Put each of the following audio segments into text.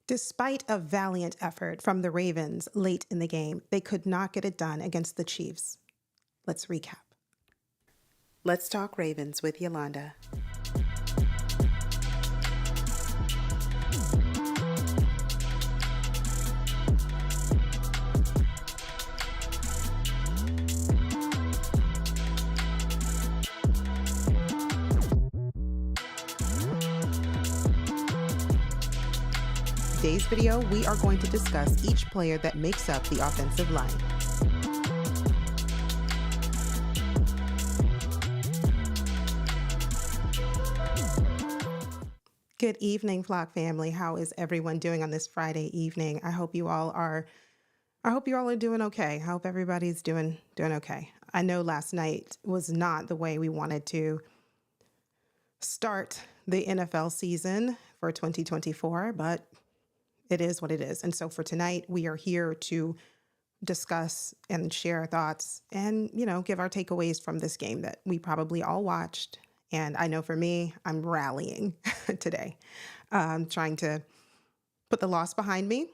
Despite a valiant effort from the Ravens late in the game, they could not get it done against the Chiefs. Let's recap. Let's talk Ravens with Yolanda. Today's video, we are going to discuss each player that makes up the offensive line. Good evening, Flock family. How is everyone doing on this Friday evening? I hope you all are doing okay. I hope everybody's doing okay. I know last night was not the way we wanted to start the NFL season for 2024, but it is what it is. And so for tonight, we are here to discuss and share our thoughts and, give our takeaways from this game that we probably all watched. And I know for me, I'm rallying today, trying to put the loss behind me,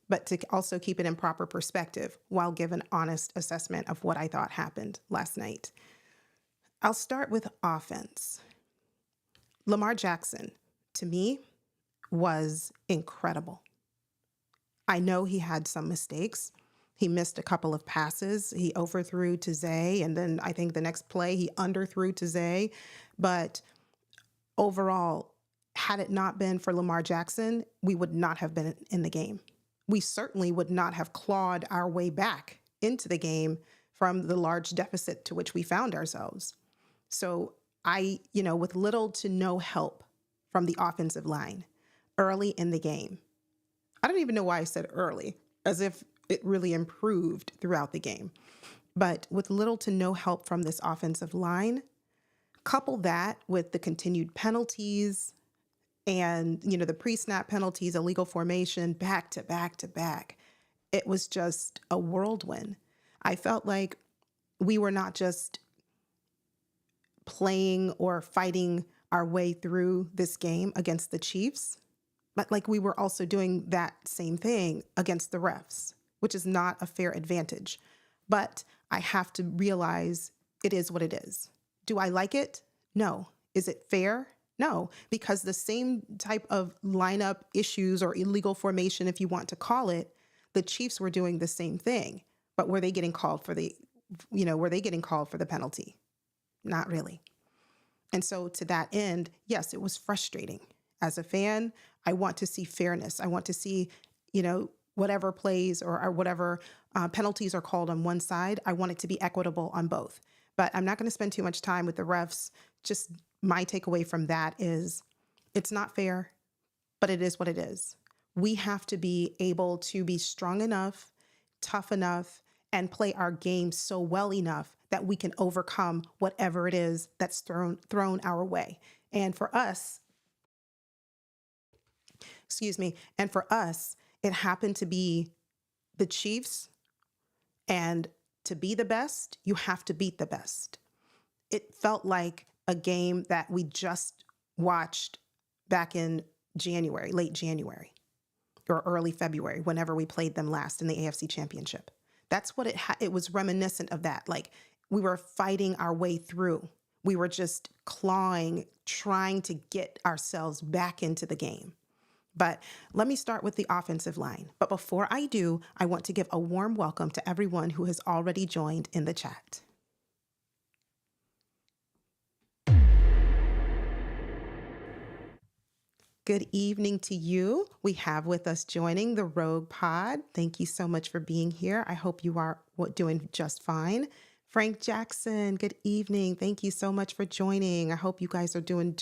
but to also keep it in proper perspective while give an honest assessment of what I thought happened last night. I'll start with offense. Lamar Jackson, to me, was incredible. I know he had some mistakes. He missed a couple of passes. He overthrew to Zay, and then I think the next play he underthrew to Zay. But overall, had it not been for Lamar Jackson, we would not have been in the game. We certainly would not have clawed our way back into the game from the large deficit to which we found ourselves. So with little to no help from the offensive line early in the game, I don't even know why I said early, as if it really improved throughout the game. But with little to no help from this offensive line, couple that with the continued penalties and, the pre-snap penalties, illegal formation, back to back to back, it was just a whirlwind. I felt like we were not just playing or fighting our way through this game against the Chiefs, but like we were also doing that same thing against the refs, which is not a fair advantage. But I have to realize it is what it is. Do I like it? No. Is it fair? No, because the same type of lineup issues or illegal formation, if you want to call it, the Chiefs were doing the same thing. But were they getting called for the penalty? Not really. And so to that end, yes, it was frustrating. As a fan, I want to see fairness. I want to see, whatever plays or whatever penalties are called on one side, I want it to be equitable on both. But I'm not going to spend too much time with the refs. Just my takeaway from that is it's not fair, but it is what it is. We have to be able to be strong enough, tough enough, and play our game so well enough that we can overcome whatever it is that's thrown our way. And for us, it happened to be the Chiefs, and to be the best, you have to beat the best. It felt like a game that we just watched back in January, late January, or early February, whenever we played them last in the AFC Championship. That's what it was reminiscent of that. Like we were fighting our way through. We were just clawing, trying to get ourselves back into the game. But let me start with the offensive line. But before I do, I want to give a warm welcome to everyone who has already joined in the chat. Good evening to you. We have with us joining the Rogue Pod. Thank you so much for being here. I hope you are doing just fine. Frank Jackson, good evening. Thank you so much for joining. I hope you guys are doing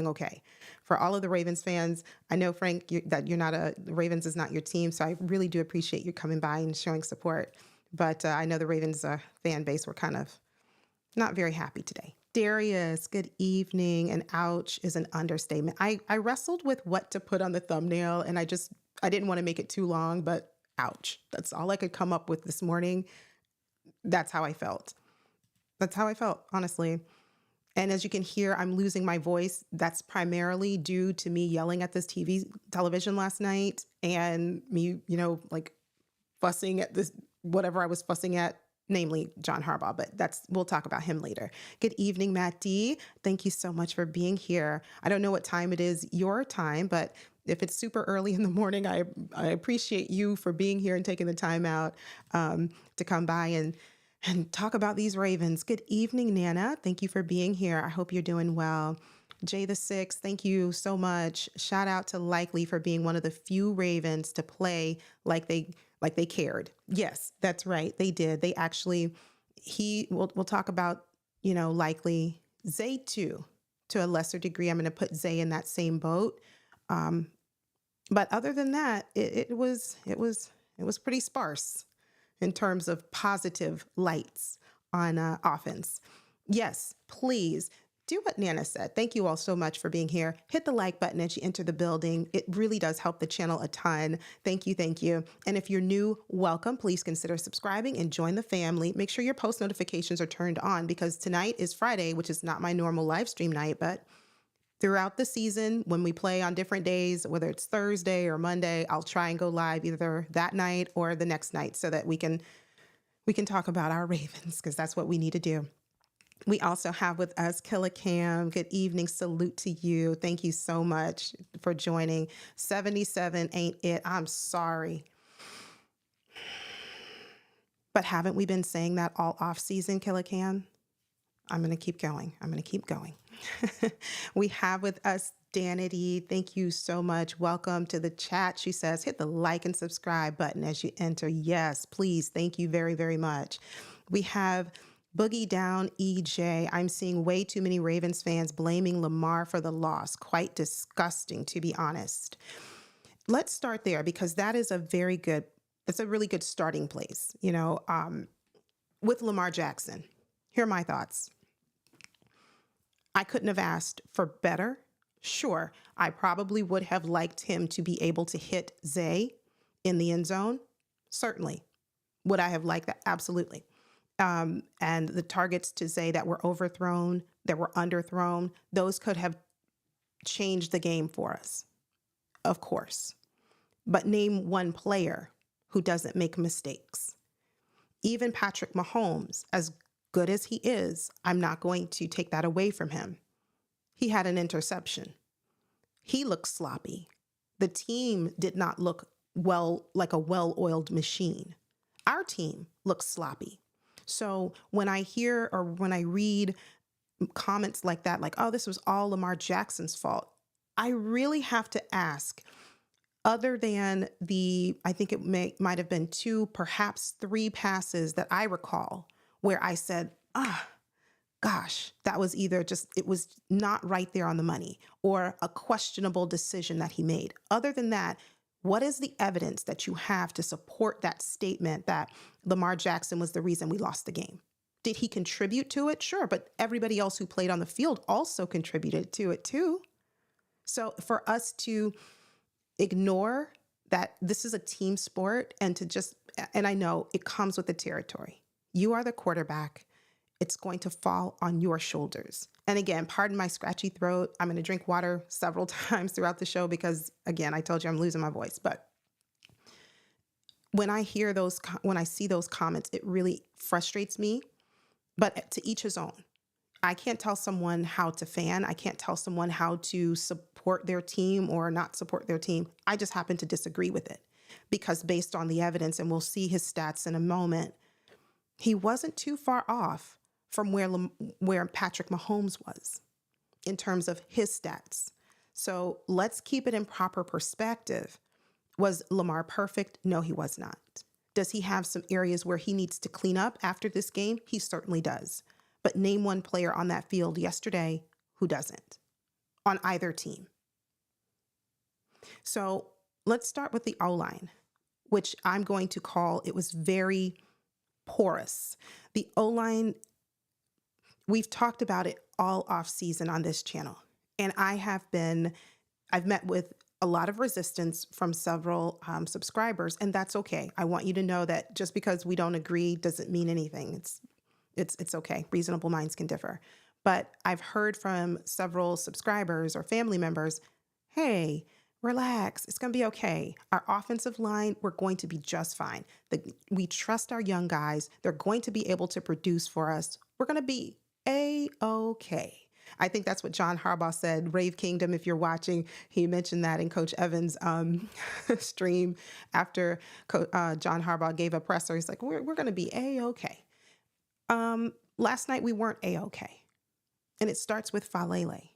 okay. For all of the Ravens fans, I know, Frank, the Ravens is not your team, so I really do appreciate you coming by and showing support. But I know the Ravens fan base were kind of not very happy today. Darius, good evening. And ouch is an understatement. I wrestled with what to put on the thumbnail, and I didn't want to make it too long, but ouch. That's all I could come up with this morning. That's how I felt. Honestly. And as you can hear, I'm losing my voice. That's primarily due to me yelling at this television last night and me, like fussing at this, whatever I was fussing at, namely John Harbaugh, but we'll talk about him later. Good evening, Matt D. Thank you so much for being here. I don't know what time it is your time, but if it's super early in the morning, I appreciate you for being here and taking the time out to come by and talk about these Ravens. Good evening, Nana. Thank you for being here. I hope you're doing well. Jay the Six, thank you so much. Shout out to Likely for being one of the few Ravens to play like they cared. Yes, that's right. They did. They actually, we'll talk about, Likely. Zay too, to a lesser degree. I'm going to put Zay in that same boat. But other than that, it was pretty sparse in terms of positive lights on offense. Yes, please do what Nana said. Thank you all so much for being here. Hit the like button as you enter the building. It really does help the channel a ton. Thank you, thank you. And if you're new, welcome. Please consider subscribing and join the family. Make sure your post notifications are turned on because tonight is Friday, which is not my normal live stream night, but throughout the season, when we play on different days, whether it's Thursday or Monday, I'll try and go live either that night or the next night so that we can talk about our Ravens because that's what we need to do. We also have with us Killicam. Good evening. Salute to you. Thank you so much for joining. 77 ain't it. I'm sorry. But haven't we been saying that all off season, Killicam? I'm going to keep going. We have with us Danity. Thank you so much. Welcome to the chat. She says, hit the like and subscribe button as you enter. Yes, please. Thank you very, very much. We have Boogie Down EJ. I'm seeing way too many Ravens fans blaming Lamar for the loss. Quite disgusting, to be honest. Let's start there because that's a really good starting place. With Lamar Jackson, here are my thoughts. I couldn't have asked for better. Sure, I probably would have liked him to be able to hit Zay in the end zone. Certainly. Would I have liked that? Absolutely. And the targets to Zay that were overthrown, that were underthrown, those could have changed the game for us, of course. But name one player who doesn't make mistakes. Even Patrick Mahomes, as good as he is, I'm not going to take that away from him. He had an interception. He looked sloppy. The team did not look like a well-oiled machine. Our team looks sloppy. So when I hear or when I read comments like that, like, oh, this was all Lamar Jackson's fault, I really have to ask, other than I think it might have been 2, perhaps 3 passes that I recall where I said, gosh, that was either it was not right there on the money or a questionable decision that he made. Other than that, what is the evidence that you have to support that statement that Lamar Jackson was the reason we lost the game? Did he contribute to it? Sure, but everybody else who played on the field also contributed to it too. So for us to ignore that this is a team sport and I know it comes with the territory. You are the quarterback. It's going to fall on your shoulders. And again, pardon my scratchy throat. I'm going to drink water several times throughout the show because, again, I told you I'm losing my voice. But when I see those comments, it really frustrates me. But to each his own. I can't tell someone how to fan. I can't tell someone how to support their team or not support their team. I just happen to disagree with it because based on the evidence, and we'll see his stats in a moment, he wasn't too far off from where Patrick Mahomes was in terms of his stats. So let's keep it in proper perspective. Was Lamar perfect? No, he was not. Does he have some areas where he needs to clean up after this game? He certainly does. But name one player on that field yesterday who doesn't on either team. So let's start with the O-line, which I'm going to call, it was very porous. The O-line, we've talked about it all off season on this channel. And I've met with a lot of resistance from several subscribers, and that's okay. I want you to know that just because we don't agree doesn't mean anything. It's okay. Reasonable minds can differ. But I've heard from several subscribers or family members, hey, relax, it's going to be okay. Our offensive line, we're going to be just fine. We trust our young guys. They're going to be able to produce for us. We're going to be A-okay. I think that's what John Harbaugh said. Rave Kingdom, if you're watching, he mentioned that in Coach Evans' stream after John Harbaugh gave a presser. He's like, we're going to be A-okay. Last night we weren't A-okay. And it starts with Falele.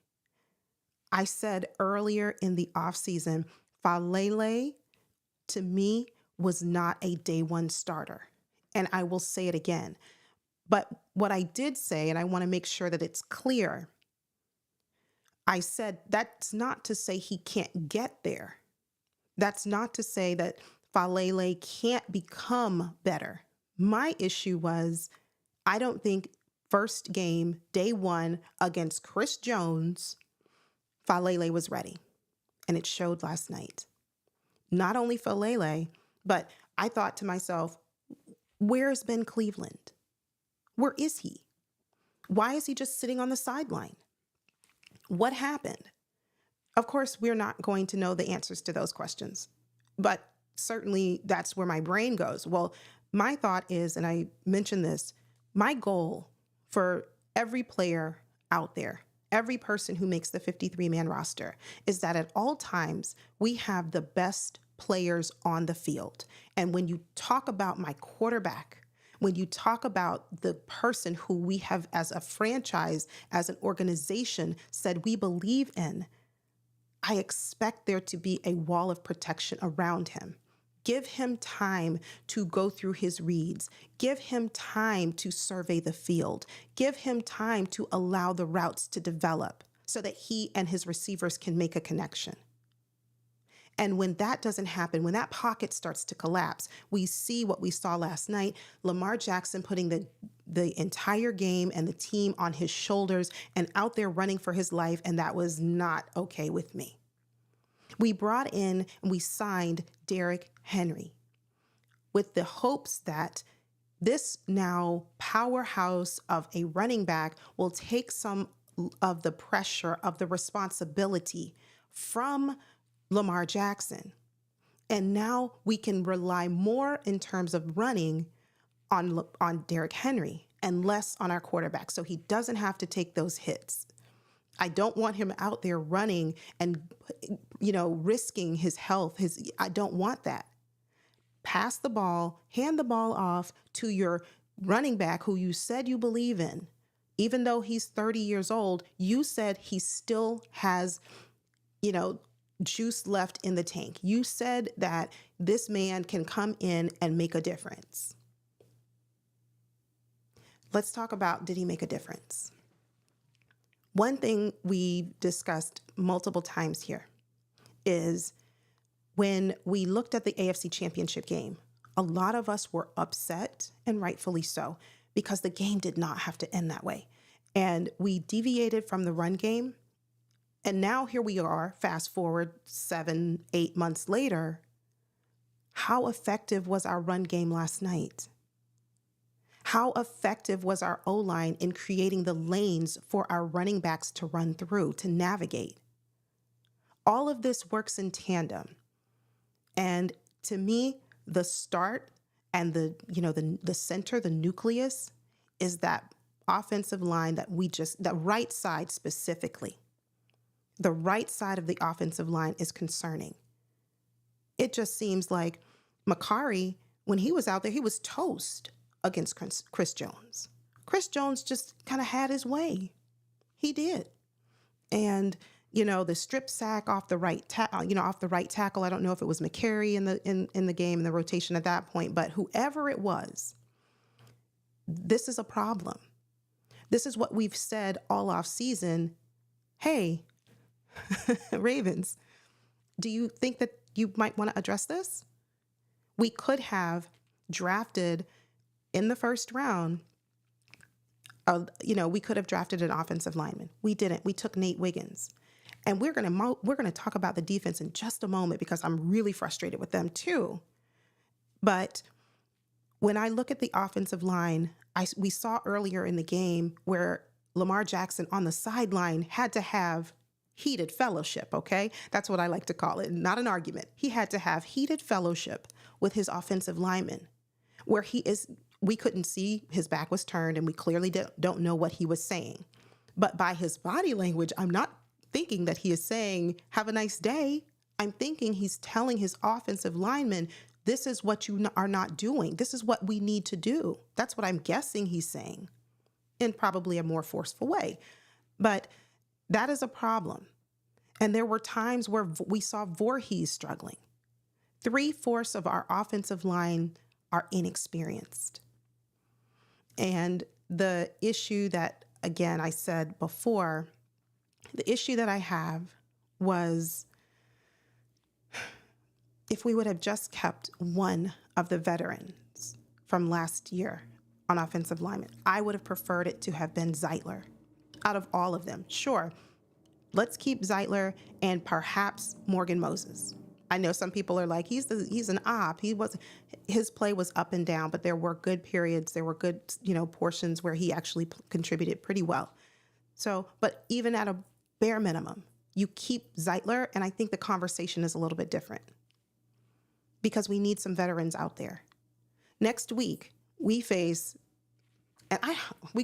I said earlier in the offseason, Falele, to me, was not a day one starter. And I will say it again. But what I did say, and I want to make sure that it's clear, I said that's not to say he can't get there. That's not to say that Falele can't become better. My issue was, I don't think first game, day one, against Chris Jones, Falele was ready. And it showed last night. Not only Falele, but I thought to myself, where's Ben Cleveland? Where is he? Why is he just sitting on the sideline? What happened? Of course, we're not going to know the answers to those questions, but certainly that's where my brain goes. Well, my thought is, and I mentioned this, my goal for every player out there, every person who makes the 53-man roster, is that at all times we have the best players on the field. And when you talk about my quarterback, when you talk about the person who we have as a franchise, as an organization, said we believe in, I expect there to be a wall of protection around him. Give him time to go through his reads. Give him time to survey the field. Give him time to allow the routes to develop so that he and his receivers can make a connection. And when that doesn't happen, when that pocket starts to collapse, we see what we saw last night, Lamar Jackson putting the entire game and the team on his shoulders and out there running for his life, and that was not okay with me. We brought in and we signed Derrick Henry with the hopes that this now powerhouse of a running back will take some of the pressure, of the responsibility from Lamar Jackson. And now we can rely more in terms of running on Derrick Henry and less on our quarterback, so he doesn't have to take those hits. I don't want him out there running and, risking his health. I don't want that. Pass the ball, hand the ball off to your running back who you said you believe in. Even though he's 30 years old, you said he still has, juice left in the tank. You said that this man can come in and make a difference. Let's talk about, did he make a difference? One thing we discussed multiple times here is when we looked at the AFC Championship game, a lot of us were upset, and rightfully so, because the game did not have to end that way. And we deviated from the run game. And now here we are, fast forward 7-8 months later. How effective was our run game last night? How effective was our O-line in creating the lanes for our running backs to run through, to navigate? All of this works in tandem. And to me, the start and the center, the nucleus, is that offensive line the right side specifically. The right side of the offensive line is concerning. It just seems like Makari, when he was out there, he was toast against Chris Jones. Chris Jones just kind of had his way. He did. And, the strip sack off the right tackle. I don't know if it was McCary in the game, in the rotation at that point, but whoever it was, this is a problem. This is what we've said all off season. Hey, Ravens, do you think that you might want to address this? We could have drafted in the first round, we could have drafted an offensive lineman. We didn't. We took Nate Wiggins. And we're going to talk about the defense in just a moment because I'm really frustrated with them too. But when I look at the offensive line, we saw earlier in the game where Lamar Jackson on the sideline had to have heated fellowship, okay? That's what I like to call it, not an argument. He had to have heated fellowship with his offensive lineman, where we couldn't see, his back was turned, and we clearly don't know what he was saying. But by his body language, I'm not thinking that he is saying, have a nice day. I'm thinking he's telling his offensive lineman, this is what you are not doing. This is what we need to do. That's what I'm guessing he's saying, in probably a more forceful way. But that is a problem. And there were times where we saw Voorhees struggling. 3/4 of our offensive line are inexperienced. And the issue that, again, I said before, the issue that I have was if we would have just kept one of the veterans from last year on offensive linemen, I would have preferred it to have been Zeitler out of all of them. Sure, let's keep Zeitler and perhaps Morgan Moses. I know some people are like, he's an op. His play was up and down, but there were good periods. There were good, portions where he actually contributed pretty well. So, but even at a bare minimum, you keep Zeitler, and I think the conversation is a little bit different because we need some veterans out there. Next week, we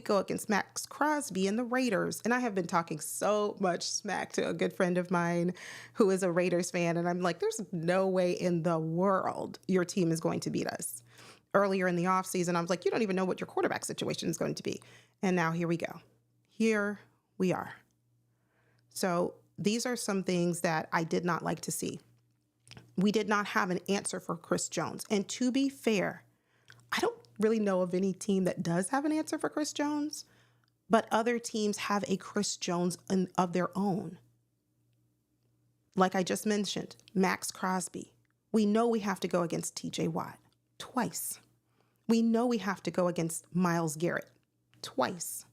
go against Max Crosby and the Raiders. And I have been talking so much smack to a good friend of mine who is a Raiders fan. And I'm like, there's no way in the world your team is going to beat us. Earlier in the offseason, I was like, you don't even know what your quarterback situation is going to be. And now here we go. Here we are. So these are some things that I did not like to see. We did not have an answer for Chris Jones. And to be fair, I don't really know of any team that does have an answer for Chris Jones, but other teams have a Chris Jones of their own. Like I just mentioned, Max Crosby. We know we have to go against TJ Watt twice. We know we have to go against Myles Garrett twice.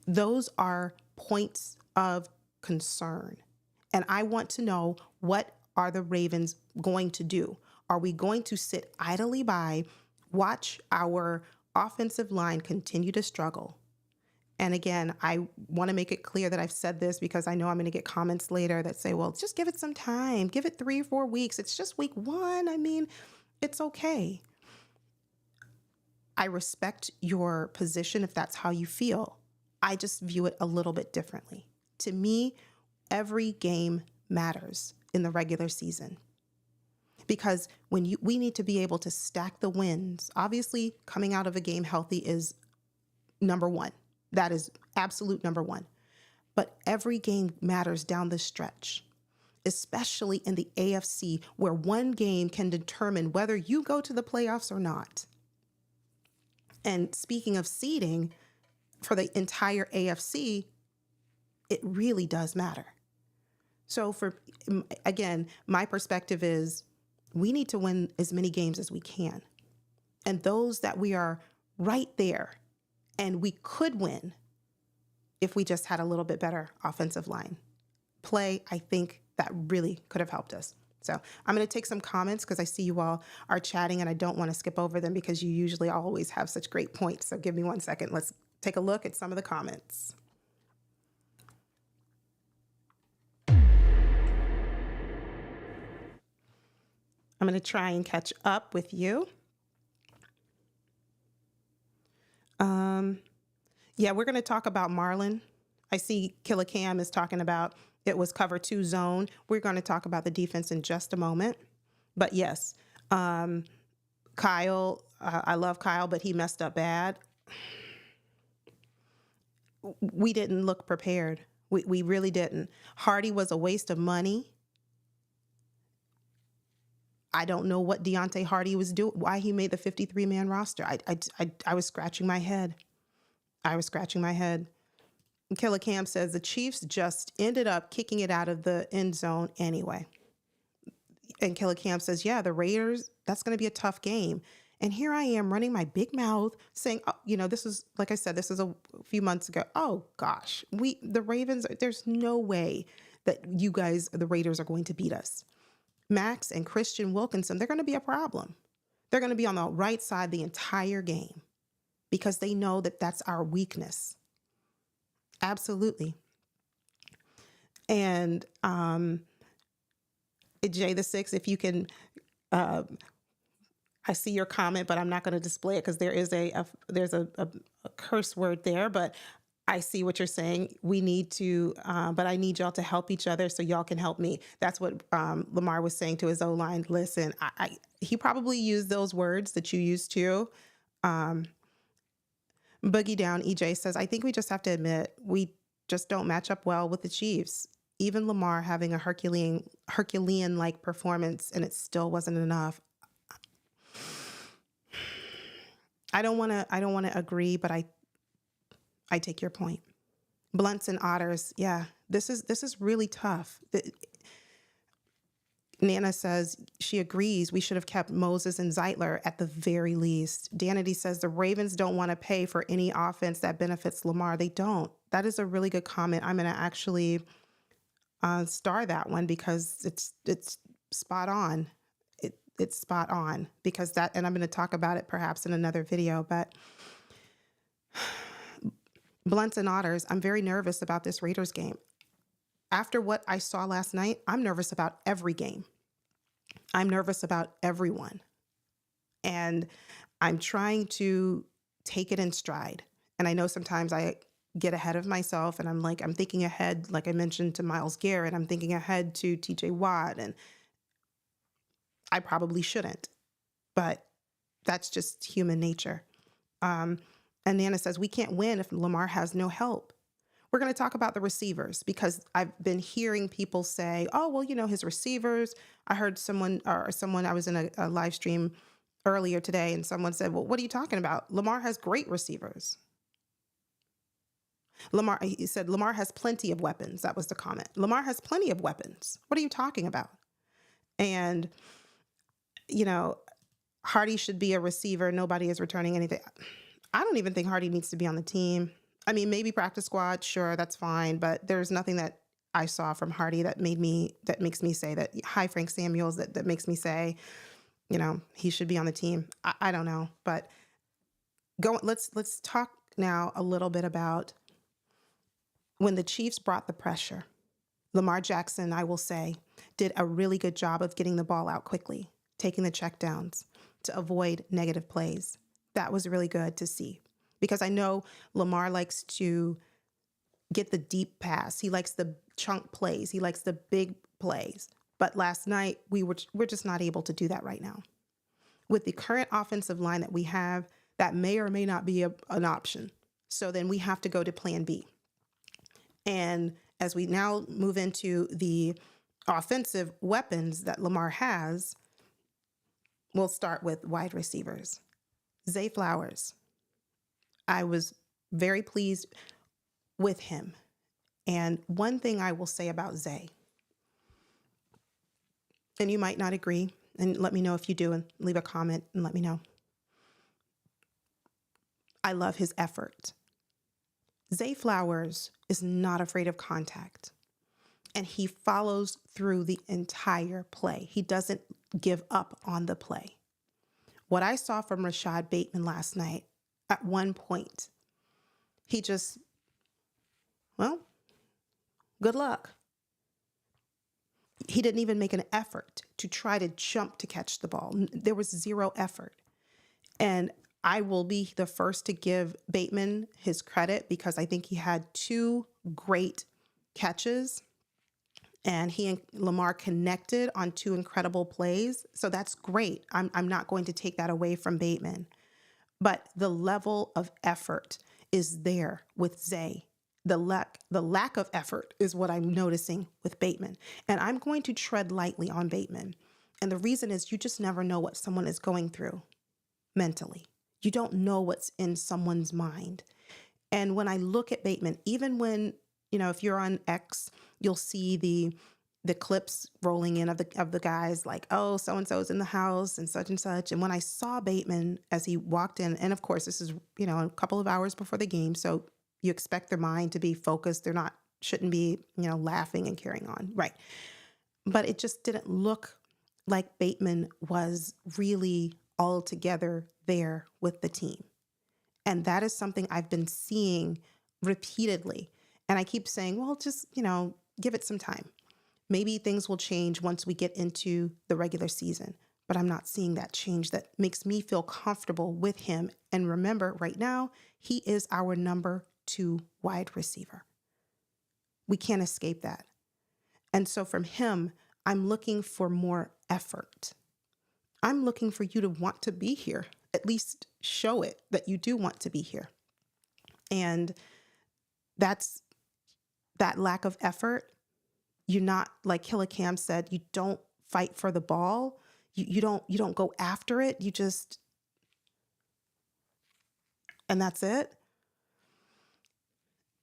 Those are points of concern. And I want to know, what are the Ravens going to do? Are we going to sit idly by, watch our offensive line continue to struggle? And again, I want to make it clear that I've said this because I know I'm going to get comments later that say, well, just give it some time. Give it 3 or 4 weeks. It's just week 1. I mean, it's okay. I respect your position if that's how you feel. I just view it a little bit differently. To me, every game matters in the regular season. Because we need to be able to stack the wins. Obviously, coming out of a game healthy is number one. That is absolute number one. But every game matters down the stretch, especially in the AFC, where one game can determine whether you go to the playoffs or not. And speaking of seeding, for the entire AFC, it really does matter. So again, my perspective is, we need to win as many games as we can. And those that we are right there, and we could win if we just had a little bit better offensive line play, I think that really could have helped us. So I'm going to take some comments because I see you all are chatting and I don't want to skip over them because you usually always have such great points. So give me 1 second. Let's take a look at some of the comments. I'm going to try and catch up with you. Yeah, we're going to talk about Marlon. I see Killer Cam is talking about it was cover 2 zone. We're going to talk about the defense in just a moment. But yes, Kyle, I love Kyle, but he messed up bad. We didn't look prepared. We really didn't. Hardy was a waste of money. I don't know what Deontay Hardy was doing, why he made the 53-man roster. I was scratching my head. Killer Cam says the Chiefs just ended up kicking it out of the end zone anyway. And Killer Cam says, yeah, the Raiders, that's going to be a tough game. And here I am running my big mouth saying, oh, this is, like I said, this is a few months ago. Oh, gosh, the Ravens, there's no way that you guys, the Raiders, are going to beat us. Max and Christian Wilkinson, they're going to be a problem. They're going to be on the right side the entire game because they know that that's our weakness. Absolutely. And Jay the Six, if you can, uh, I see your comment, but I'm not going to display it because there is there's a curse word there. But I see what you're saying. We need to, but I need y'all to help each other so y'all can help me. That's what Lamar was saying to his O-line. Listen, he probably used those words that you used too. Boogie Down EJ says, I think we just have to admit we just don't match up well with the Chiefs. Even Lamar having a Herculean-like performance, and it still wasn't enough. I don't want to agree, but I take your point. Blunts and Otters, yeah, this is really tough. Nana says she agrees we should have kept Moses and Zeitler at the very least. Danity says the Ravens don't want to pay for any offense that benefits Lamar. They don't. That is a really good comment. I'm going to actually star that one because it's spot on. It's spot on because that, and I'm going to talk about it perhaps in another video, but Blunts and Otters, I'm very nervous about this Raiders game. After what I saw last night, I'm nervous about every game. I'm nervous about everyone. And I'm trying to take it in stride. And I know sometimes I get ahead of myself and I'm thinking ahead, like I mentioned to Myles Garrett, I'm thinking ahead to TJ Watt, and I probably shouldn't, but that's just human nature. And Nana says, we can't win if Lamar has no help. We're going to talk about the receivers because I've been hearing people say, oh, well, his receivers. I heard someone, I was in a live stream earlier today and someone said, well, what are you talking about? Lamar has great receivers. He said, Lamar has plenty of weapons. That was the comment. Lamar has plenty of weapons. What are you talking about? And, Hardy should be a receiver. Nobody is returning anything. I don't even think Hardy needs to be on the team. I mean, maybe practice squad, sure, that's fine. But there's nothing that I saw from Hardy that makes me say that. Hi, Frank Samuels, that makes me say, he should be on the team. I don't know, but let's talk now a little bit about when the Chiefs brought the pressure. Lamar Jackson, I will say, did a really good job of getting the ball out quickly, taking the checkdowns to avoid negative plays. That was really good to see because I know Lamar likes to get the deep pass. He likes the chunk plays. He likes the big plays. But last night, we're just not able to do that right now. With the current offensive line that we have, that may or may not be an option. So then we have to go to plan B. And as we now move into the offensive weapons that Lamar has, we'll start with wide receivers. Zay Flowers. I was very pleased with him. And one thing I will say about Zay, and you might not agree, and let me know if you do, and leave a comment and let me know. I love his effort. Zay Flowers is not afraid of contact, and he follows through the entire play. He doesn't give up on the play. What I saw from Rashad Bateman last night, at one point, he just, good luck. He didn't even make an effort to try to jump to catch the ball. There was zero effort. And I will be the first to give Bateman his credit because I think he had two great catches and he and Lamar connected on two incredible plays. So that's great. I'm not going to take that away from Bateman. But the level of effort is there with Zay. The lack of effort is what I'm noticing with Bateman. And I'm going to tread lightly on Bateman. And the reason is you just never know what someone is going through mentally. You don't know what's in someone's mind. And when I look at Bateman, even when, if you're on X, you'll see the clips rolling in of the guys like, oh, so-and-so is in the house and such and such. And when I saw Bateman as he walked in, and of course, this is, a couple of hours before the game. So you expect their mind to be focused. Shouldn't be, laughing and carrying on. Right. But it just didn't look like Bateman was really all together there with the team. And that is something I've been seeing repeatedly. And I keep saying, well, just, give it some time. Maybe things will change once we get into the regular season, but I'm not seeing that change that makes me feel comfortable with him. And remember, right now, he is our number 2 wide receiver. We can't escape that. And so from him, I'm looking for more effort. I'm looking for you to want to be here, at least show it that you do want to be here. And that's that lack of effort. You're not, like Hillicam said, you don't fight for the ball. You don't go after it. You just, and that's it.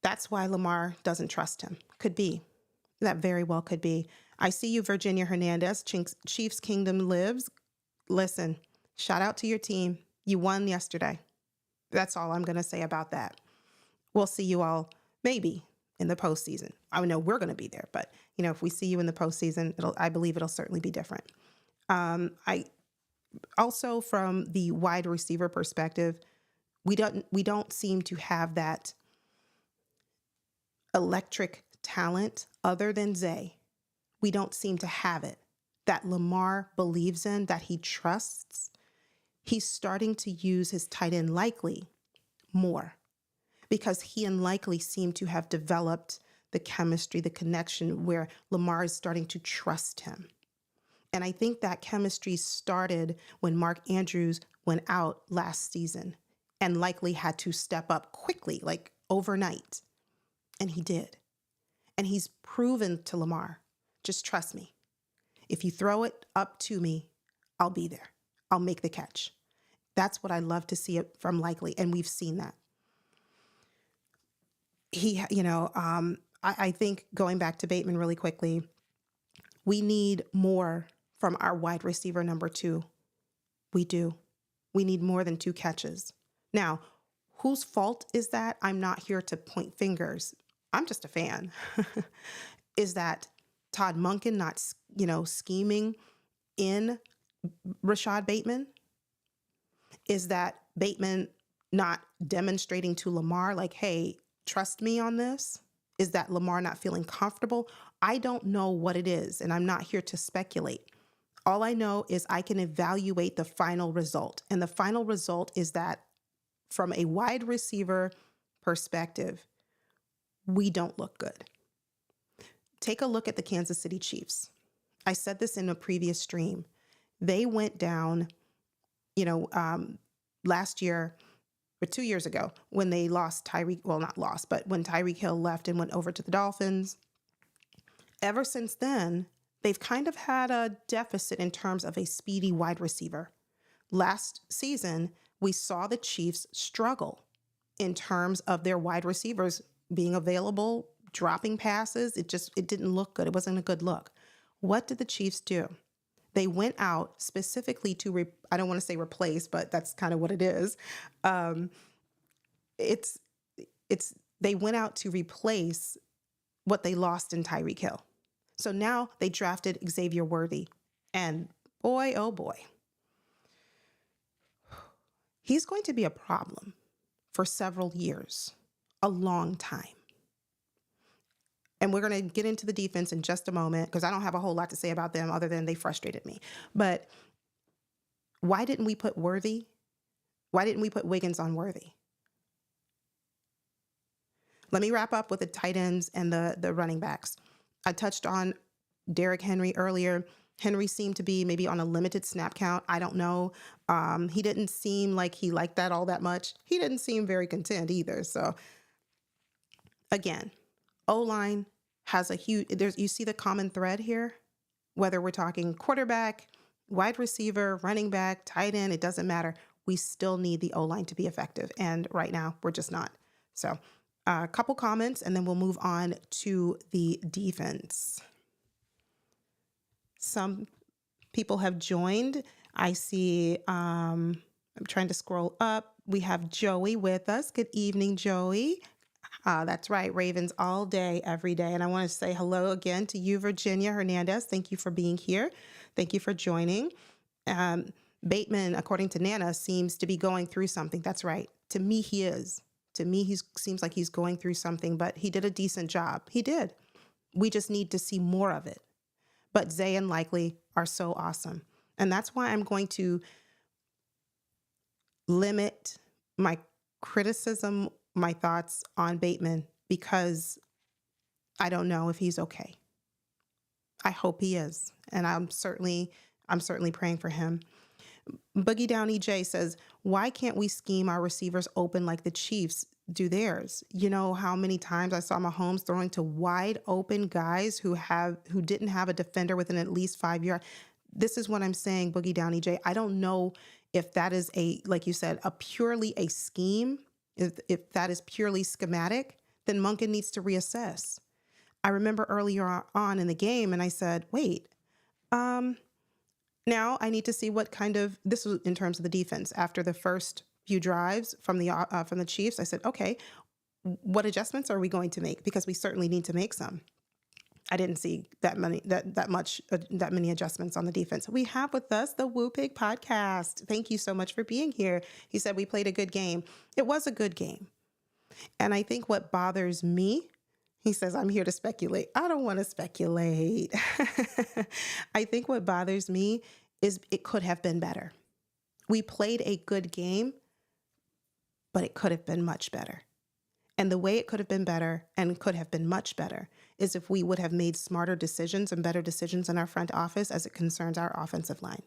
That's why Lamar doesn't trust him. Could be. That very well could be. I see you, Virginia Hernandez. Chiefs Kingdom lives. Listen, shout out to your team. You won yesterday. That's all I'm going to say about that. We'll see you all maybe in the postseason. I know we're going to be there, but if we see you in the postseason, I believe it'll certainly be different. I also, from the wide receiver perspective, we don't seem to have that electric talent other than Zay. We don't seem to have it that Lamar believes in, that he trusts. He's starting to use his tight end Likely more because he and Likely seem to have developed the chemistry, the connection where Lamar is starting to trust him. And I think that chemistry started when Mark Andrews went out last season and Likely had to step up quickly, like overnight. And he did. And he's proven to Lamar, just trust me. If you throw it up to me, I'll be there. I'll make the catch. That's what I love to see it from Likely. And we've seen that. I think going back to Bateman really quickly, we need more from our wide receiver number 2. We do. We need more than 2 catches. Now, whose fault is that? I'm not here to point fingers. I'm just a fan. Is that Todd Monken not, scheming in Rashad Bateman? Is that Bateman not demonstrating to Lamar, like, hey, trust me on this? Is that Lamar not feeling comfortable? I don't know what it is, and I'm not here to speculate. All I know is I can evaluate the final result. And the final result is that from a wide receiver perspective, we don't look good. Take a look at the Kansas City Chiefs. I said this in a previous stream. They went down, last year or 2 years ago when they lost when Tyreek Hill left and went over to the Dolphins. Ever since then, they've kind of had a deficit in terms of a speedy wide receiver. Last season, we saw the Chiefs struggle in terms of their wide receivers being available, dropping passes. It didn't look good. It wasn't a good look. What did the Chiefs do? They went out specifically to, I don't want to say replace, but that's kind of what it is. They went out to replace what they lost in Tyreek Hill. So now they drafted Xavier Worthy. And boy, oh boy, he's going to be a problem for several years, a long time. And we're going to get into the defense in just a moment because I don't have a whole lot to say about them other than they frustrated me. But why didn't we put Worthy? Why didn't we put Wiggins on Worthy? Let me wrap up with the tight ends and the running backs. I touched on Derrick Henry earlier. Henry seemed to be maybe on a limited snap count. I don't know. He didn't seem like he liked that all that much. He didn't seem very content either. So again, O-line has a huge, you see the common thread here, whether we're talking quarterback, wide receiver, running back, tight end, it doesn't matter. We still need the O-line to be effective. And right now we're just not. So a couple comments and then we'll move on to the defense. Some people have joined. I see, I'm trying to scroll up. We have Joey with us. Good evening, Joey. That's right, Ravens all day, every day. And I want to say hello again to you, Virginia Hernandez. Thank you for being here. Thank you for joining. Bateman, according to Nana, seems to be going through something. That's right. To me, he is. To me, he seems like he's going through something, but he did a decent job. He did. We just need to see more of it. But Zay and Likely are so awesome. And that's why I'm going to limit my criticism, my thoughts on Bateman, because I don't know if he's okay. I hope he is. And I'm certainly praying for him. Boogie Down EJ says, why can't we scheme our receivers open like the Chiefs do theirs? You know how many times I saw Mahomes throwing to wide open guys who didn't have a defender within at least 5 yards. This is what I'm saying, Boogie Down EJ. I don't know if that is like you said, purely a scheme. If that is purely schematic, then Monken needs to reassess. I remember earlier on in the game, and I said, wait, now I need to see what kind of, this was in terms of the defense. After the first few drives from the Chiefs, I said, okay, what adjustments are we going to make? Because we certainly need to make some. I didn't see that many adjustments on the defense. We have with us the Woo Pig podcast. Thank you so much for being here. He said we played a good game. It was a good game. And I think what bothers me, he says, I'm here to speculate. I don't want to speculate. I think what bothers me is it could have been better. We played a good game, but it could have been much better. And the way it could have been better and could have been much better is if we would have made smarter decisions and better decisions in our front office as it concerns our offensive line.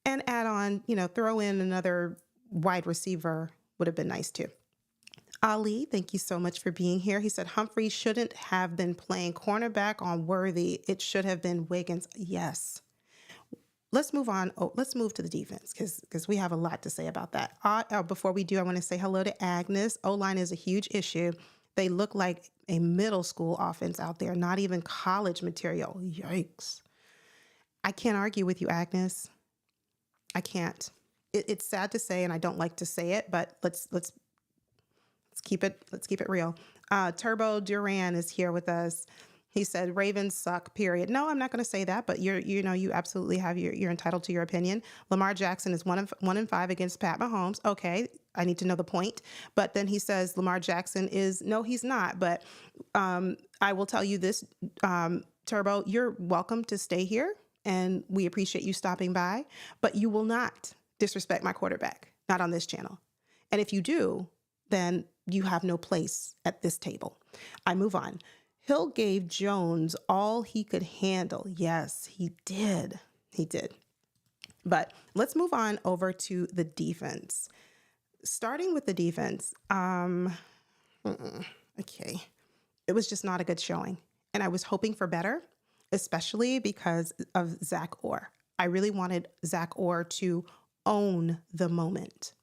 And add on, throw in another wide receiver would have been nice too. Ali, thank you so much for being here. He said Humphrey shouldn't have been playing cornerback on Worthy. It should have been Wiggins. Yes. Let's move on. Let's move to the defense because we have a lot to say about that. Before we do, I want to say hello to Agnes. O-line is a huge issue. They look like a middle school offense out there, not even college material. Yikes. I can't argue with you, Agnes. I can't. It's sad to say, and I don't like to say it, but let's keep it real. Turbo Duran is here with us. He said Ravens suck, period. No, I'm not going to say that, but you absolutely have you're entitled to your opinion. Lamar Jackson is 1-5 against Pat Mahomes. Okay, I need to know the point. But then he says Lamar Jackson no, he's not. But I will tell you this, Turbo, you're welcome to stay here, and we appreciate you stopping by. But you will not disrespect my quarterback, not on this channel. And if you do, then you have no place at this table. I move on. Hill gave Jones all he could handle. Yes, he did. He did. But let's move on over to the defense. Starting with the defense, okay. It was just not a good showing. And I was hoping for better, especially because of Zach Orr. I really wanted Zach Orr to own the moment,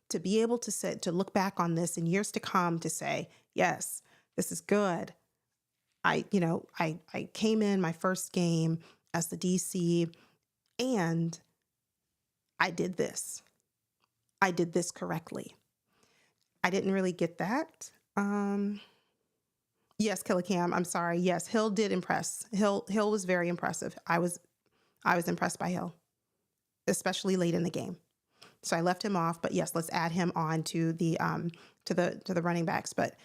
to be able to look back on this in years to come to say, yes, this is good. I came in my first game as the DC and I did this. I did this correctly. I didn't really get that. Yes, Killicam, I'm sorry. Yes, Hill did impress. Hill was very impressive. I was impressed by Hill, especially late in the game. So I left him off, but yes, let's add him on to the running backs. But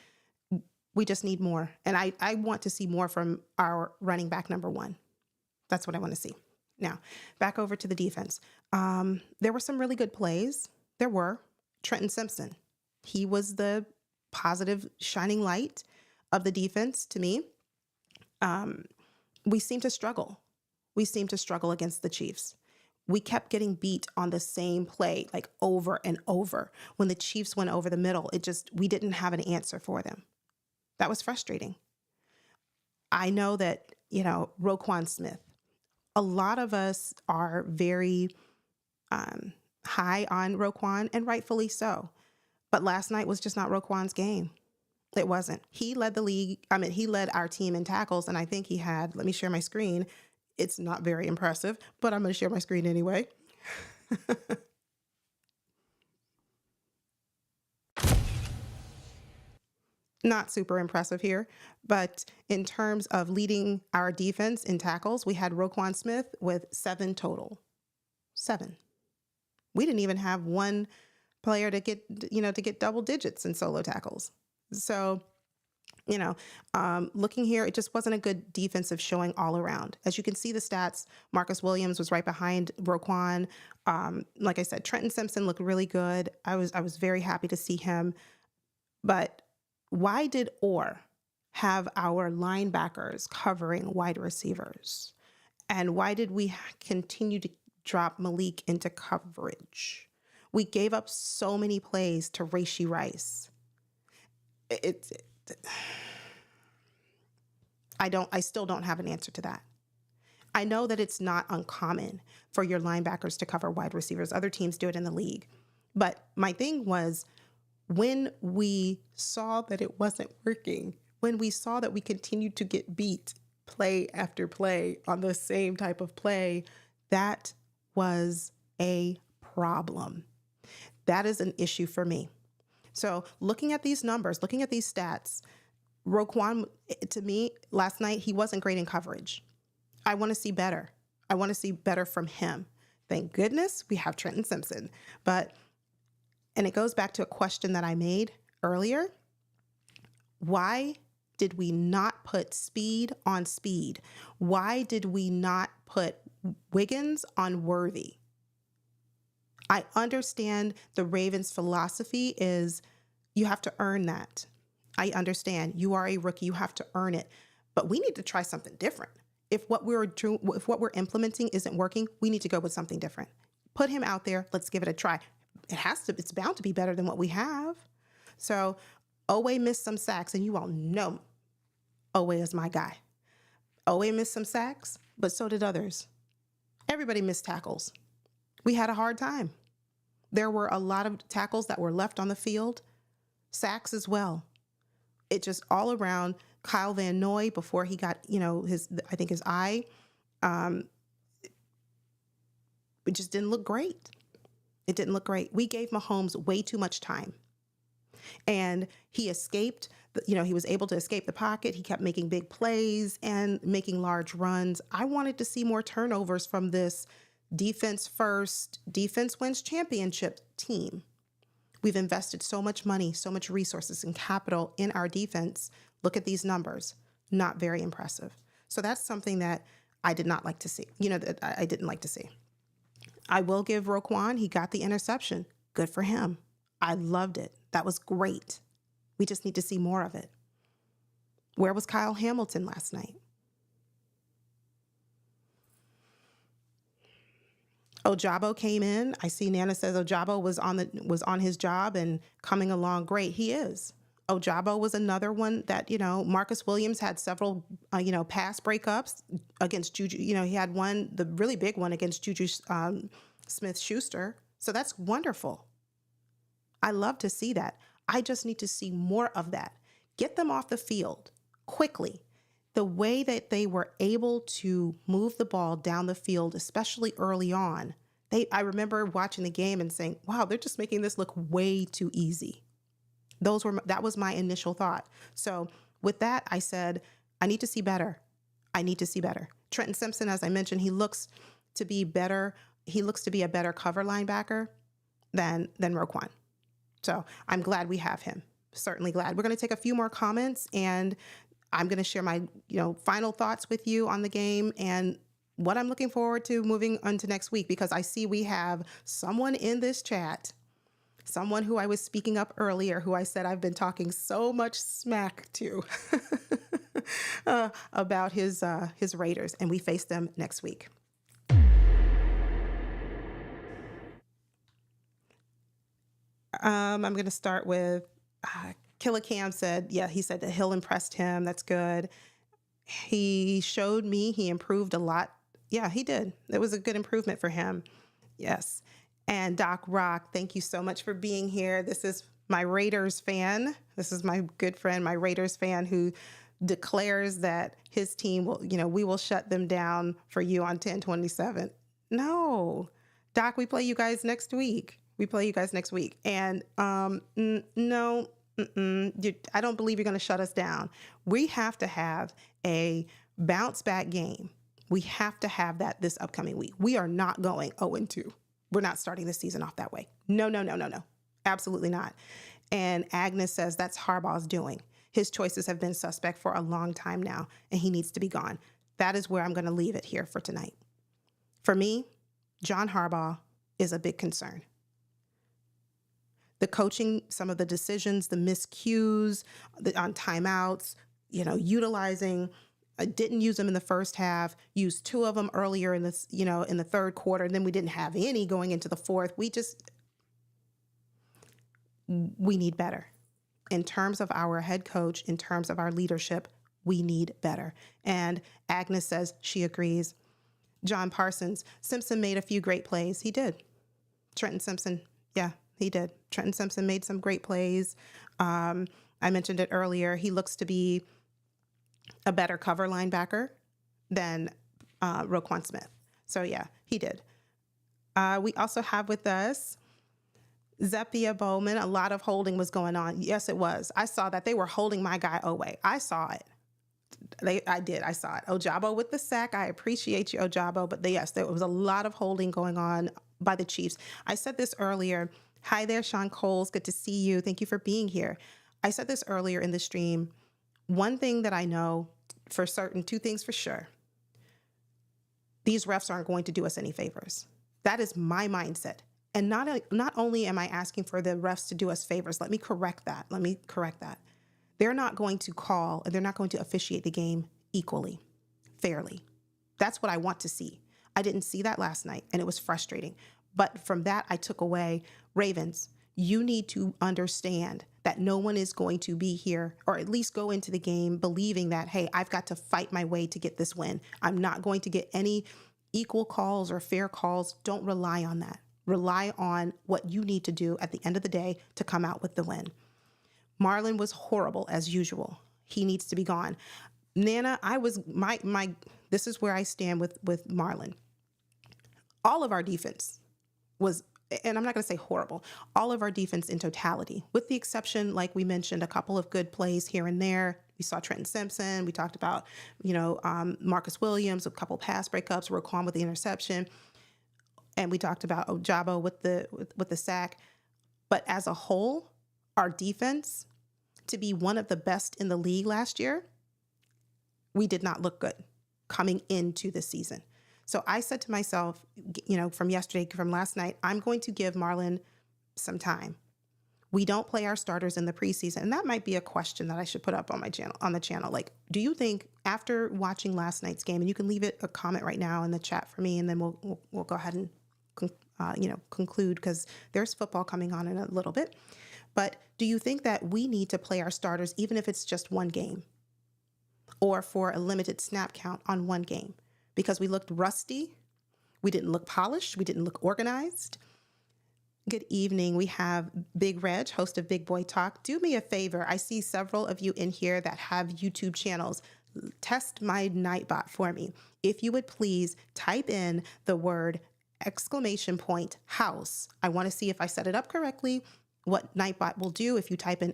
we just need more. And I want to see more from our running back number one. That's what I want to see. Now, back over to the defense. There were some really good plays. There were. Trenton Simpson. He was the positive shining light of the defense to me. We seem to struggle. We seem to struggle against the Chiefs. We kept getting beat on the same play, like over and over. When the Chiefs went over the middle, we didn't have an answer for them. That was frustrating. I know that, Roquan Smith, a lot of us are very high on Roquan, and rightfully so. But last night was just not Roquan's game. It wasn't. He led the league. He led our team in tackles, and I think he had, let me share my screen. It's not very impressive, but I'm going to share my screen anyway. Not super impressive here, but in terms of leading our defense in tackles, we had Roquan Smith with 7 total. 7. We didn't even have one player to get double digits in solo tackles. So, looking here, it just wasn't a good defensive showing all around. As you can see the stats, Marcus Williams was right behind Roquan. Like I said, Trenton Simpson looked really good. I was very happy to see him. But why did Orr have our linebackers covering wide receivers? And why did we continue to drop Malik into coverage? We gave up so many plays to Rashee Rice. I still don't have an answer to that. I know that it's not uncommon for your linebackers to cover wide receivers. Other teams do it in the league. But my thing was, when we saw that it wasn't working, when we saw that we continued to get beat play after play on the same type of play, that was a problem. That is an issue for me. So looking at these numbers, looking at these stats, Roquan, to me, last night, he wasn't great in coverage. I want to see better. I want to see better from him. Thank goodness we have Trenton Simpson. And it goes back to a question that I made earlier. Why did we not put speed on speed? Why did we not put Wiggins on Worthy? I understand the Ravens' philosophy is you have to earn that. I understand you are a rookie, you have to earn it, but we need to try something different. If what we're implementing isn't working, we need to go with something different. Put him out there. Let's give it a try. It's bound to be better than what we have. So Owe missed some sacks, and you all know Owe is my guy. Owe missed some sacks, but so did others. Everybody missed tackles. We had a hard time. There were a lot of tackles that were left on the field, sacks as well. It just all around. Kyle Van Noy, before he got, his eye, it just didn't look great. It didn't look great. We gave Mahomes way too much time. And he escaped, he was able to escape the pocket. He kept making big plays and making large runs. I wanted to see more turnovers from this defense first, defense wins championship team. We've invested so much money, so much resources and capital in our defense. Look at these numbers. Not very impressive. So that's something that I did not like to see, that I didn't like to see. I will give Roquan, he got the interception. Good for him. I loved it. That was great. We just need to see more of it. Where was Kyle Hamilton last night? Ojabo came in. I see Nana says Ojabo was on his job and coming along great. He is. Ojabo was another one that, Marcus Williams had several, pass breakups against Juju. He had one, the really big one against Juju Smith-Schuster. So that's wonderful. I love to see that. I just need to see more of that. Get them off the field quickly. The way that they were able to move the ball down the field, especially early on, I remember watching the game and saying, wow, they're just making this look way too easy. That was my initial thought. So with that, I said, I need to see better. I need to see better. Trenton Simpson, as I mentioned, he looks to be better. He looks to be a better cover linebacker than Roquan. So I'm glad we have him. Certainly glad. We're going to take a few more comments, and I'm going to share my, final thoughts with you on the game and what I'm looking forward to moving on to next week, because I see we have someone in this chat, someone who I was speaking up earlier, who I said I've been talking so much smack to about his Raiders, and we face them next week. I'm going to start with Killer Cam said, he said that Hill impressed him. That's good. He showed me he improved a lot. Yeah, he did. It was a good improvement for him. Yes. And Doc Rock, thank you so much for being here. This is my Raiders fan. This is my good friend, my Raiders fan, who declares that his team will, we will shut them down for you on 10/27. No, Doc, we play you guys next week. And no, I don't believe you're going to shut us down. We have to have a bounce back game. We have to have that this upcoming week. We are not going 0-2. We're not starting the season off that way. No, no, no, no, no. Absolutely not. And Agnes says that's Harbaugh's doing. His choices have been suspect for a long time now, and he needs to be gone. That is where I'm going to leave it here for tonight. For me, John Harbaugh is a big concern. The coaching, some of the decisions, the miscues on timeouts, utilizing, didn't use them in the first half, used 2 of them earlier in this, in the third quarter, and then we didn't have any going into the fourth. We need better. In terms of our head coach, in terms of our leadership, we need better. And Agnes says she agrees. John Parsons, Simpson made a few great plays. He did. Trenton Simpson, yeah, he did. Trenton Simpson made some great plays. I mentioned it earlier. He looks to be a better cover linebacker than Roquan Smith. So, yeah, he did. We also have with us Zephia Bowman. A lot of holding was going on. Yes, it was. I saw that. They were holding my guy Owe. I saw it. I saw it. Ojabo with the sack. I appreciate you, Ojabo. But yes, there was a lot of holding going on by the Chiefs. I said this earlier. Hi there, Sean Coles. Good to see you. Thank you for being here. I said this earlier in the stream. One thing that I know for certain, 2 things for sure. These refs aren't going to do us any favors. That is my mindset. And not only am I asking for the refs to do us favors, let me correct that. They're not going to call and they're not going to officiate the game equally, fairly. That's what I want to see. I didn't see that last night, and it was frustrating. But from that, I took away, Ravens, you need to understand that no one is going to be here, or at least go into the game believing that, hey, I've got to fight my way to get this win. I'm not going to get any equal calls or fair calls. Don't rely on that. Rely on what you need to do at the end of the day to come out with the win. Marlon was horrible as usual. He needs to be gone. Nana, this is where I stand with Marlon. All of our defense was, and I'm not going to say horrible, all of our defense in totality, with the exception, like we mentioned, a couple of good plays here and there. We saw Trenton Simpson. We talked about, Marcus Williams, a couple pass breakups, Roquan with the interception. And we talked about Ojabo with the sack. But as a whole, our defense, to be one of the best in the league last year, we did not look good coming into the season. So I said to myself, from last night, I'm going to give Marlon some time. We don't play our starters in the preseason. And that might be a question that I should put up on the channel. Like, do you think after watching last night's game, and you can leave it a comment right now in the chat for me, and then we'll go ahead and conclude, because there's football coming on in a little bit. But do you think that we need to play our starters, even if it's just one game, or for a limited snap count on one game? Because we looked rusty, we didn't look polished, we didn't look organized. Good evening. We have Big Reg, host of Big Boy Talk. Do me a favor. I see several of you in here that have YouTube channels. Test my Nightbot for me. If you would please type in the word !house. I want to see if I set it up correctly. What Nightbot will do, if you type in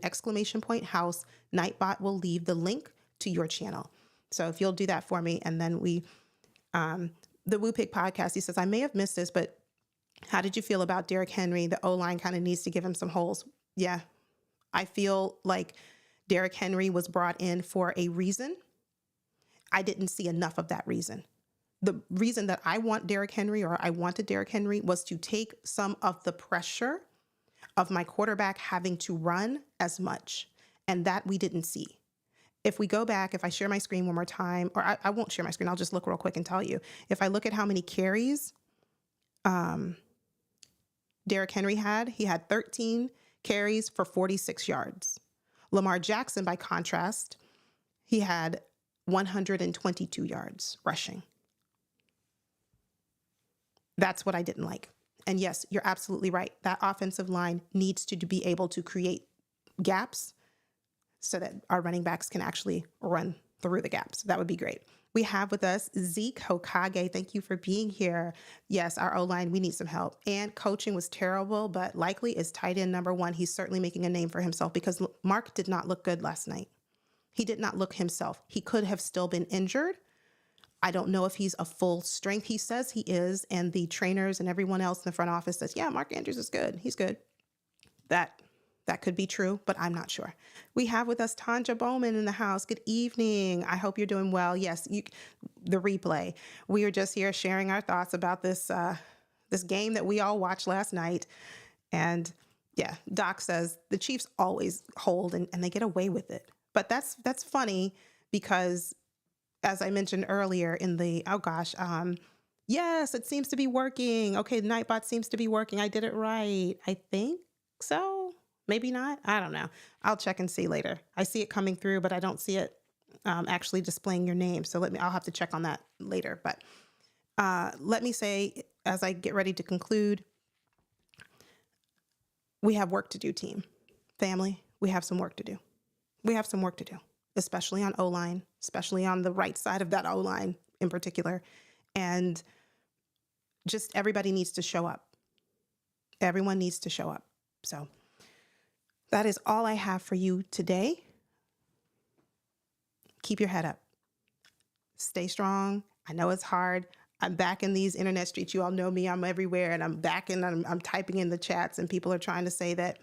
!house, Nightbot will leave the link to your channel. So if you'll do that for me, and then the Woo Pig podcast, he says, I may have missed this, but how did you feel about Derrick Henry? The O-line kind of needs to give him some holes. Yeah, I feel like Derrick Henry was brought in for a reason. I didn't see enough of that reason. The reason that I wanted Derrick Henry was to take some of the pressure of my quarterback having to run as much, and that we didn't see. If we go back, if I share my screen one more time, or I won't share my screen, I'll just look real quick and tell you. If I look at how many carries Derrick Henry had, he had 13 carries for 46 yards. Lamar Jackson, by contrast, he had 122 yards rushing. That's what I didn't like. And yes, you're absolutely right. That offensive line needs to be able to create gaps so that our running backs can actually run through the gaps. That would be great. We have with us Zeke Hokage. Thank you for being here. Yes, our O-line, we need some help. And coaching was terrible, but likely is tight end number 1. He's certainly making a name for himself, because Mark did not look good last night. He did not look himself. He could have still been injured. I don't know if he's a full strength. He says he is, and the trainers and everyone else in the front office says, yeah, Mark Andrews is good. He's good. That could be true, but I'm not sure. We have with us Tanja Bowman in the house. Good evening. I hope you're doing well. Yes, the replay. We are just here sharing our thoughts about this game that we all watched last night. And yeah, Doc says the Chiefs always hold and they get away with it. But that's funny because, as I mentioned earlier in the, yes, it seems to be working. Okay, the Nightbot seems to be working. I did it right. I think so. Maybe not. I don't know. I'll check and see later. I see it coming through, but I don't see it actually displaying your name. So I'll have to check on that later. But let me say, as I get ready to conclude, we have work to do, team. Family, we have some work to do. We have some work to do, especially on O-line, especially on the right side of that O-line in particular. And just everybody needs to show up. Everyone needs to show up. So that is all I have for you today. Keep your head up. Stay strong. I know it's hard. I'm back in these internet streets. You all know me. I'm everywhere, and I'm back and I'm typing in the chats, and people are trying to say that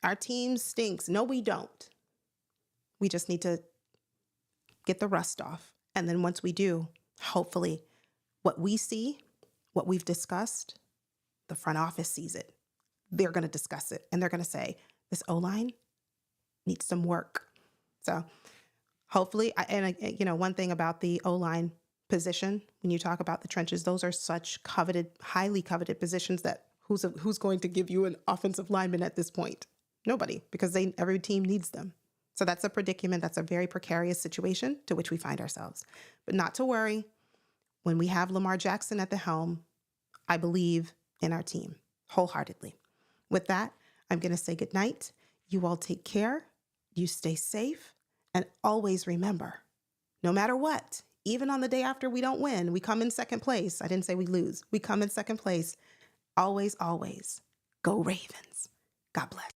our team stinks. No, we don't. We just need to get the rust off. And then once we do, hopefully what we see, what we've discussed, the front office sees it. They're going to discuss it, and they're going to say, this O-line needs some work. So hopefully, one thing about the O-line position, when you talk about the trenches, those are such coveted, highly coveted positions that who's going to give you an offensive lineman at this point? Nobody, because every team needs them. So that's a predicament. That's a very precarious situation to which we find ourselves. But not to worry. When we have Lamar Jackson at the helm, I believe in our team wholeheartedly. With that, I'm going to say goodnight. You all take care. You stay safe. And always remember, no matter what, even on the day after we don't win, we come in second place. I didn't say we lose. We come in second place. Always, always go Ravens. God bless.